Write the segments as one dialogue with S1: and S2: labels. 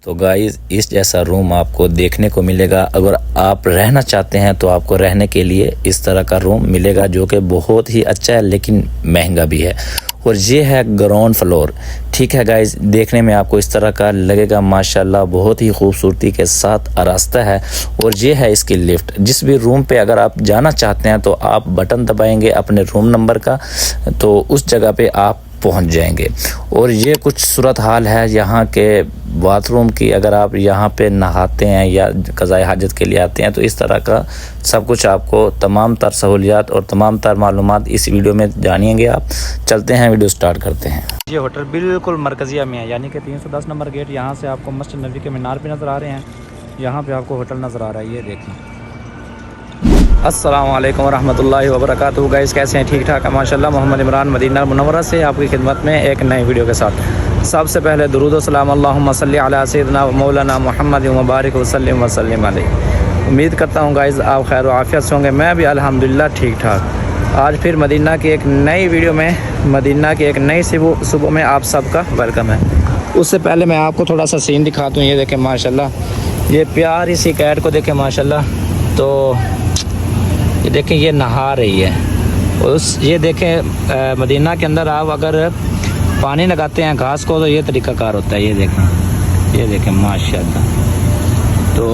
S1: तो गाइस इस जैसा रूम आपको देखने को मिलेगा। अगर आप रहना चाहते हैं तो आपको रहने के लिए इस तरह का रूम मिलेगा जो कि बहुत ही अच्छा है लेकिन महंगा भी है। और ये है ग्राउंड फ्लोर। ठीक है गाइस, देखने में आपको इस तरह का लगेगा माशाल्लाह, बहुत ही खूबसूरती के साथ रास्ता है। और ये है इसकी लिफ्ट। जिस भी रूम पे अगर आप जाना चाहते हैं तो आप बटन दबाएंगे अपने रूम नंबर का, तो उस जगह पे आप पहुंच जाएंगे। और ये कुछ सूरत हाल है यहाँ के बाथरूम की। अगर आप यहाँ पे नहाते हैं या क़ज़ाए हाजत के लिए आते हैं तो इस तरह का सब कुछ आपको तमाम तर सहूलियात और तमाम तर मालूमात इस वीडियो में जानिएंगे आप। चलते हैं, वीडियो स्टार्ट करते हैं। ये होटल बिल्कुल मरकज़िया में है, यानी कि 310 नंबर गेट। यहाँ से आपको मस्जिद नबी के मीनार भी नज़र आ रहे हैं। यहाँ पर आपको होटल नज़र आ रहा है, ये देखें। अस्सलामु अलैकुम रहमतुल्लाहि व बरकातहू। गाइस कैसे हैं? ठीक ठाक है माशाल्लाह। मोहम्मद इमरान मदीना मुनव्वरा से आपकी खिदमत में एक नई वीडियो के साथ। सबसे पहले दुरूद व सलाम अल्लाहुम्मा सल्ली अला सय्यिदिना व मौलाना मुहम्मद व बारिक वसल्लिम वसल्लिम अलैहि। उम्मीद करता हूँ गाइस आप खैर व आफियत से होंगे। मैं भी अल्हम्दुलिल्लाह ठीक ठाक। आज फिर मदीना की एक नई वीडियो में, मदीना की एक नई सुबह में आप सबका वेलकम है। उससे पहले मैं आपको थोड़ा सा सीन दिखाता हूँ। ये देखें माशाल्लाह, ये प्यारी सी कैट को देखें माशाल्लाह। तो ये देखें, ये नहा रही है। उस ये देखें मदीना के अंदर आप अगर पानी लगाते हैं घास को तो ये तरीक़ाकार होता है। ये देखें माशाल्लाह। तो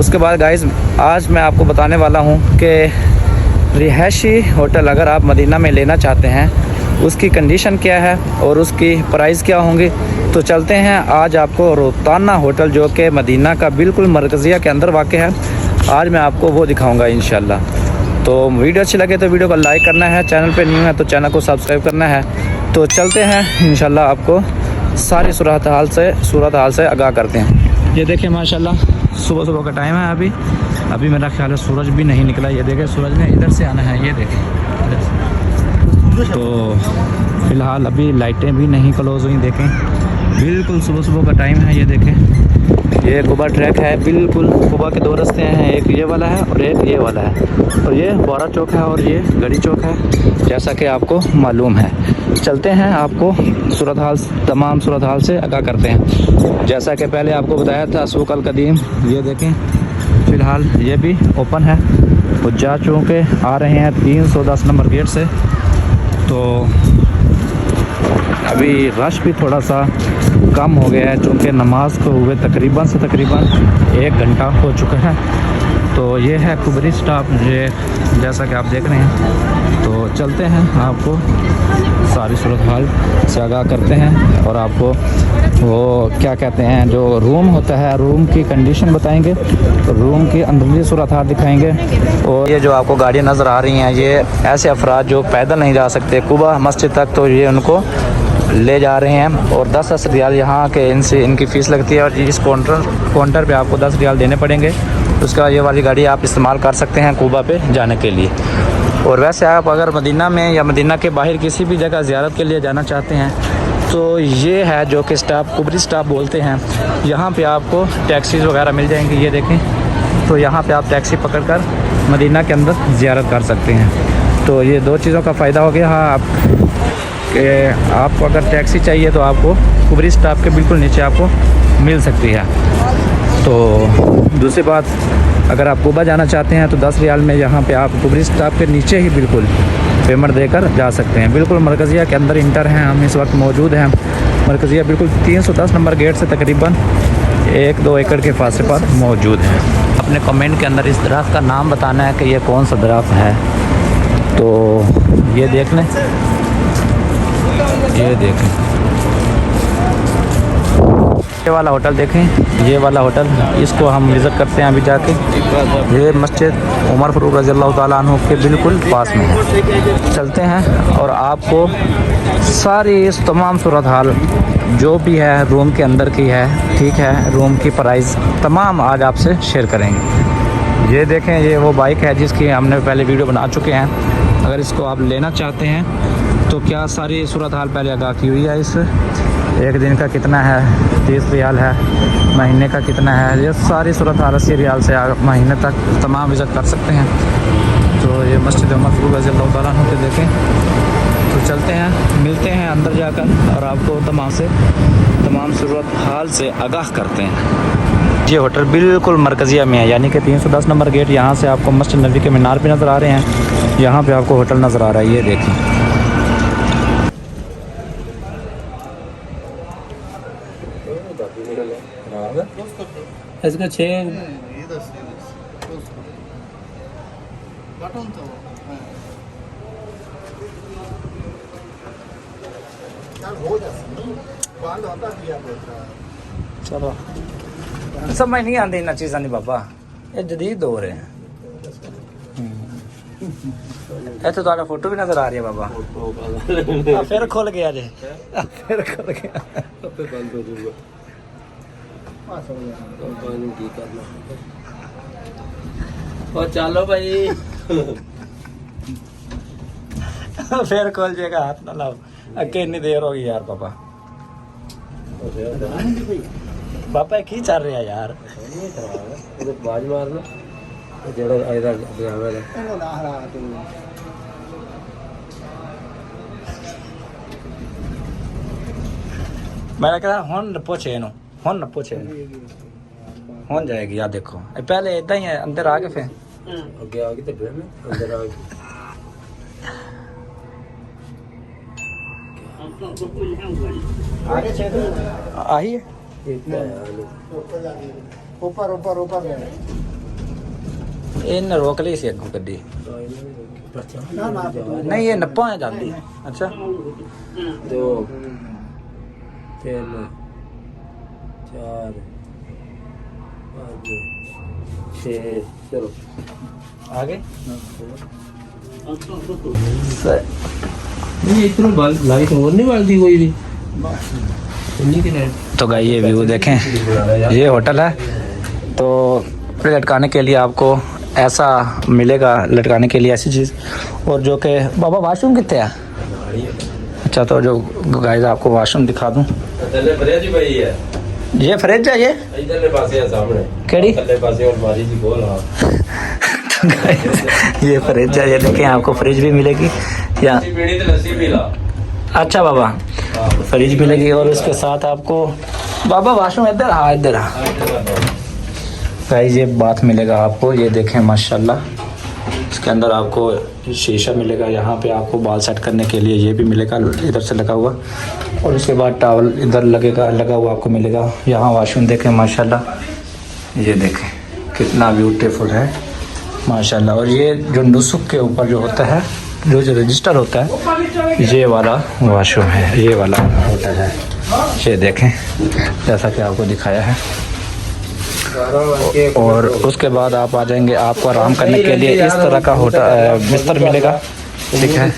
S1: उसके बाद गाइस आज मैं आपको बताने वाला हूँ कि रिहायशी होटल अगर आप मदीना में लेना चाहते हैं उसकी कंडीशन क्या है और उसकी प्राइस क्या होंगी। तो चलते हैं, आज आपको रोताना होटल जो कि मदीना का बिल्कुल मरकज़िया के अंदर वाक़ है, आज मैं आपको वो दिखाऊंगा इंशाल्लाह। तो वीडियो अच्छी लगे तो वीडियो को लाइक करना है, चैनल पे न्यू है तो चैनल को सब्सक्राइब करना है। तो चलते हैं इंशाल्लाह, आपको सारी सूरत हाल से आगाह करते हैं। ये देखें माशाल्लाह, सुबह का टाइम है। अभी मेरा ख्याल है सूरज भी नहीं निकला। ये देखें, सूरज ने इधर से आना है, ये देखें इधर से। तो फ़िलहाल अभी लाइटें भी नहीं क्लोज़ हुई। देखें बिल्कुल सुबह का टाइम है। ये देखें, ये कुबा ट्रैक है। बिल्कुल कुबा के दो रास्ते हैं, एक ये वाला है और एक ये वाला है। और ये बोरा चौक है और ये गड़ी चौक है, जैसा कि आपको मालूम है। चलते हैं, आपको तमाम सूरत हाल से आगाह करते हैं। जैसा कि पहले आपको बताया था सूक़ अल कदीम, ये देखें फ़िलहाल ये भी ओपन है। हुज्जाज चूँकि आ रहे हैं 310 नंबर गेट से, तो अभी रश भी थोड़ा सा कम हो गया है चूँकि नमाज को हुए तकरीबन 1 घंटा हो चुका है। तो ये है कुबरी स्टॉप, ये जैसा कि आप देख रहे हैं। तो चलते हैं, आपको सारी सूरत हाल से आगाह करते हैं और आपको वो क्या कहते हैं जो रूम होता है, रूम की कंडीशन बताएंगे, रूम की अंदरूनी सूरत हाल दिखाएंगे। और ये जो आपको गाड़ियाँ नज़र आ रही हैं, ये ऐसे अफराद जो पैदल नहीं जा सकते कुबा मस्जिद तक, तो ये उनको ले जा रहे हैं। और 10 रियाल यहाँ के इनकी फ़ीस लगती है। और इस काउंटर पे आपको 10 रियाल देने पड़ेंगे। उसका ये वाली गाड़ी आप इस्तेमाल कर सकते हैं कुबा पे जाने के लिए। और वैसे आप अगर मदीना में या मदीना के बाहर किसी भी जगह ज़ियारत के लिए जाना चाहते हैं तो ये है जो कि स्टॉप कुबरी स्टॉप बोलते हैं। यहाँ पे आपको टैक्सीज़ वगैरह मिल जाएंगी। ये देखें, तो यहाँ पे आप टैक्सी पकड़कर मदीना के अंदर ज़ियारत कर सकते हैं। तो ये दो चीज़ों का फ़ायदा हो गया। हाँ, आपको अगर टैक्सी चाहिए तो आपको कुबरी स्टॉप के बिल्कुल नीचे आपको मिल सकती है। तो दूसरी बात, अगर आप कुबा जाना चाहते हैं तो 10 रियाल में यहाँ पे आप कुबरी स्टॉप के नीचे ही बिल्कुल पेमेंट देकर जा सकते हैं। बिल्कुल मरकज़िया के अंदर इंटर हैं, हम इस वक्त मौजूद हैं मरकज़िया बिल्कुल 310 नंबर गेट से तकरीबन 1-2 एकड़ के फासले पर मौजूद है। अपने कमेंट के अंदर इस दरख्त का नाम बताना है कि ये कौन सा दरख्त है। तो ये देख लें, ये देखें, ये वाला होटल देखें, ये वाला होटल, इसको हम विज़िट करते हैं अभी जाके। ये मस्जिद उमर फ़ारूक रज़ियल्लाहु ताला अन्हु के बिल्कुल पास में है। चलते हैं और आपको सारी इस तमाम सूरत हाल जो भी है रूम के अंदर की है, ठीक है, रूम की प्राइस तमाम आज आपसे शेयर करेंगे। ये देखें, ये वो बाइक है जिसकी हमने पहले वीडियो बना चुके हैं। अगर इसको आप लेना चाहते हैं तो क्या सारी सूरत हाल पहले आगाह की हुई है। इस एक दिन का कितना है, 30 रियाल है, महीने का कितना है, ये सारी सूरत हाल 80 रियाल से महीने तक तमाम विज़िट कर सकते हैं। तो ये मस्जिद उमर फ़ारूक रज़ियल्लाहु ताला अन्हु के देखें, तो चलते हैं, मिलते हैं अंदर जाकर और आपको तमाम सूरत हाल से आगाह करते हैं। ये होटल बिल्कुल मरकज़िया में है, यानी कि 310 नंबर गेट। यहाँ से आपको मस्जिद नबी के मीनार भी नज़र आ रहे हैं। यहाँ पे आपको होटल नज़र आ रहा है, ये देखिए। इसका 6 चलो समझ नहीं आती इन चीज़ा नहीं बाबा, ये जदीद दौर है। ऐसे तो फोटो भी नजर आ रही है बाबा। फिर खुल गया जी, फिर खुल गया। और चलो भाई फिर खोल जाएगा, हाथ ना लाओ। कितनी देर होगी यार पापा। पापा की चल रहा है यार। बाज मारना मैं कह हुन पूछे नु, हुन न पूछे हुन जाएगी। यार देखो पहले इतना ही है, अंदर आ गए फिर आगे आगे तो अंदर आ गए। आई है ऊपर ऊपर ऊपर इन रोक ली सी अगू गड्डी नहीं, ये नप्पा है जाती। अच्छा 2 3 4 5 6 चलो आगे। ये इतना लाइट और नहीं बढ़ती कोई भी। तो गाइस ये व्यू देखें, ये होटल है। तो लटकाने के लिए आपको ऐसा मिलेगा, लटकाने के लिए ऐसी चीज़। और जो कि बाबा वाशरूम कितने है? अच्छा तो जो गाइस आपको वाशरूम दिखा दूँ। ये फ्रिज है, ये केड़ी ये फ्रिज है। ये देखें आपको फ्रिज भी मिलेगी या अच्छा बाबा फ्रिज मिलेगी। और इसके साथ आपको बाबा वाशरूम इधर, हाँ इधर गाइस ये बात मिलेगा आपको। ये देखें माशाल्लाह, इसके अंदर आपको शीशा मिलेगा। यहाँ पे आपको बाल सेट करने के लिए ये भी मिलेगा, इधर से लगा हुआ। और उसके बाद टॉवल इधर लगा हुआ आपको मिलेगा। यहाँ वाशरूम देखें माशाल्लाह, ये देखें कितना ब्यूटीफुल है माशाल्लाह। और ये जो नुसुक के ऊपर जो होता है, जो रजिस्टर होता है, ये वाला वाशरूम है, ये वाला होटल है। ये देखें जैसा कि आपको दिखाया है। और उसके बाद आप आ जाएंगे, आपको आराम करने के लिए इस तरह का होटल बिस्तर मिलेगा, ठीक है।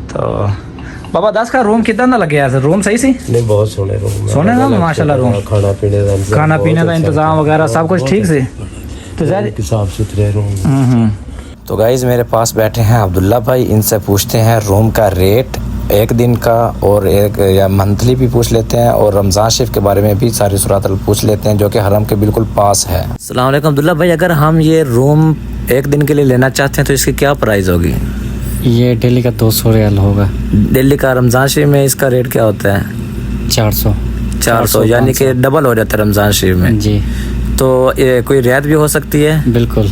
S1: तो बाबा 10 का रूम कितना ना लगे यार? रूम सही सी
S2: नहीं, बहुत सोने रूम,
S1: सोने ना माशाल्लाह। रूम खाना पीने का इंतजाम वगैरह सब कुछ ठीक से, तो
S2: साफ सुथरे रूम।
S1: तो गाइज़ मेरे पास बैठे हैं अब्दुल्ला भाई, इनसे पूछते हैं रूम का रेट एक दिन का, और एक या मंथली भी पूछ लेते हैं, और रमज़ान शरीफ के बारे में भी सारी सूरत पूछ लेते हैं, जो कि हरम के बिल्कुल पास है। अस्सलाम वालेकुम अब्दुल्ला भाई, अगर हम ये रूम एक दिन के लिए लेना चाहते हैं तो इसकी क्या प्राइस होगी?
S3: ये दिल्ली का 200 रियाल होगा।
S1: दिल्ली का रमज़ान शरीफ में इसका रेट क्या होता है? 400 यानी कि डबल हो जाता है रमज़ान शरीफ में
S3: जी।
S1: तो ये कोई रियायत भी हो सकती है?
S3: बिल्कुल।